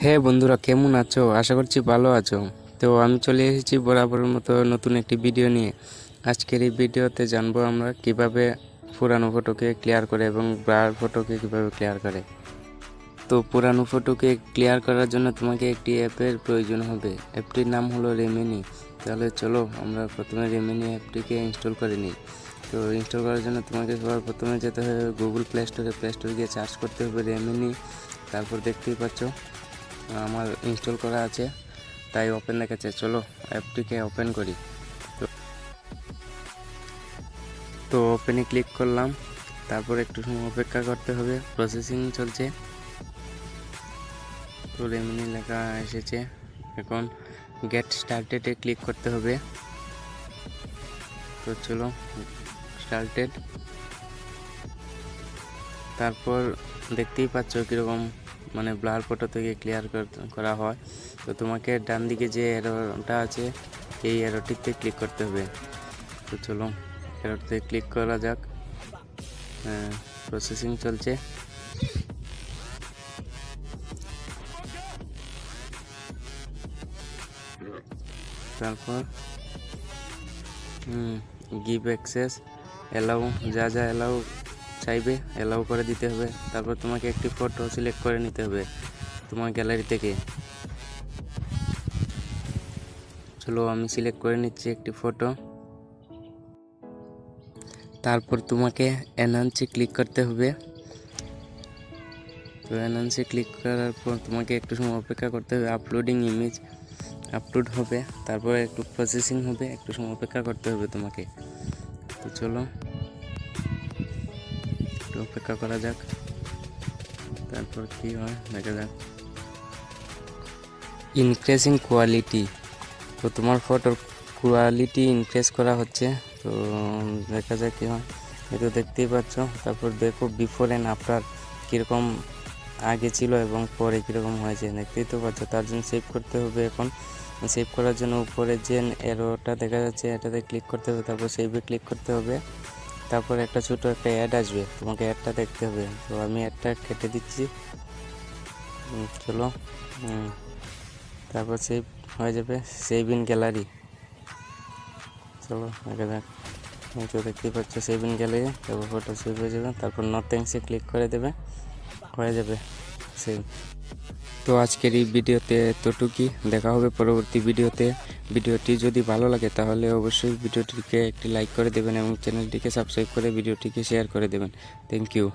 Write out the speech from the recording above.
হ্যাঁ বন্ধুরা, কেমন আছো? আশা করছি ভালো আছো। তো আমি চলে এসেছি বরাবরের মতো নতুন একটি ভিডিও নিয়ে। আজকের এই ভিডিওতে জানবো আমরা কিভাবে পুরানো ফটোকে ক্লিয়ার করে এবং ব্লার ফটোকে কিভাবে ক্লিয়ার করে। তো পুরানো ফটোকে ক্লিয়ার করার জন্য তোমাকে একটি অ্যাপের প্রয়োজন হবে। অ্যাপটির নাম হলো রেমিনি। তাহলে চলো আমরা প্রথমে রেমিনি অ্যাপটিকে ইনস্টল করে নিই। তো ইনস্টল করার জন্য তোমাকে সবার প্রথমে যেতে হবে গুগল প্লে স্টোরে গিয়ে সার্চ করতে হবে রেমিনি। তারপর দেখতেই পাচ্ছ আমার ইনস্টল করা আছে, তাই ওপেন দেখাচ্ছে। চলো অ্যাপটিকে ওপেন করি। তো ওপেনে ক্লিক করলাম, তারপর একটু সময় অপেক্ষা করতে হবে, প্রসেসিং চলছে। তো রেমিনি লেখা এসেছে, এখন গেট স্টার্টেডে ক্লিক করতে হবে। তো চলো স্টার্টেড। তারপর দেখতেই পাচ্ছ কীরকম মানে ব্লার ফটো থেকে ক্লিয়ার করা হয়। তো তোমাকে ডান দিকে যে এরোটা আছে এই এরোটিতে ক্লিক করতে হবে। তো চলো এরোটিতে ক্লিক করা যাক। প্রসেসিং চলছে। তারপর গিভ অ্যাক্সেস, অ্যালাউ, যা যা অ্যালাউ চাইবে অ্যালাউ করে দিতে হবে। তারপর তোমাকে একটি ফটো সিলেক্ট করে নিতে হবে তোমার গ্যালারি থেকে। চলো আমি সিলেক্ট করে নিচ্ছি একটি ফটো। তারপর তোমাকে এনহান্সে ক্লিক করতে হবে। তো এনহান্সে ক্লিক করার পর তোমাকে একটু সময় অপেক্ষা করতে হবে। আপলোডিং ইমেজ আপলোড হবে, তারপর একটু প্রসেসিং হবে, একটু সময় অপেক্ষা করতে হবে তোমাকে। তো চলো একটু অপেক্ষা করা যাক, তারপর কি হয় দেখা যাক। ইনক্রিজিং কোয়ালিটি, তো তোমার ফটোর কোয়ালিটি ইনক্রিজ করা হচ্ছে। তো দেখা যাক কী হয়। এই তো দেখতেই পাচ্ছ। তারপর দেখো বিফোর অ্যান্ড আফটার কীরকম আগে ছিল এবং পরে কীরকম হয়েছে দেখতেই তো পাচ্ছ। তার জন্য সেভ করতে হবে। এখন সেভ করার জন্য উপরে যে এরোটা দেখা যাচ্ছে এটাতে ক্লিক করতে হবে, তারপর সেভে ক্লিক করতে হবে। তারপর একটা ছোটো একটা অ্যাড আসবে, তোমাকে অ্যাডটা দেখতে হবে। তো আমি অ্যাডটা কেটে দিচ্ছি। চলো তারপর সেভ হয়ে যাবে, সেভ ইন গ্যালারি। চলো দেখা যাক। তো দেখতেই পাচ্ছ সেভ ইন গ্যালারি, তারপর ফটো সেভ হয়ে যাবে। তারপর নো থ্যাঙ্কসে ক্লিক করে দেবে, হয়ে যাবে সেভ। তো আজকের এই ভিডিওতে এতটুকুই, দেখা হবে পরবর্তী ভিডিওতে। ভিডিওটি যদি ভালো লাগে তাহলে অবশ্যই ভিডিওটিকে একটি লাইক করে দেবেন এবং চ্যানেলটিকে সাবস্ক্রাইব করে ভিডিওটিকে শেয়ার করে দেবেন। Thank you.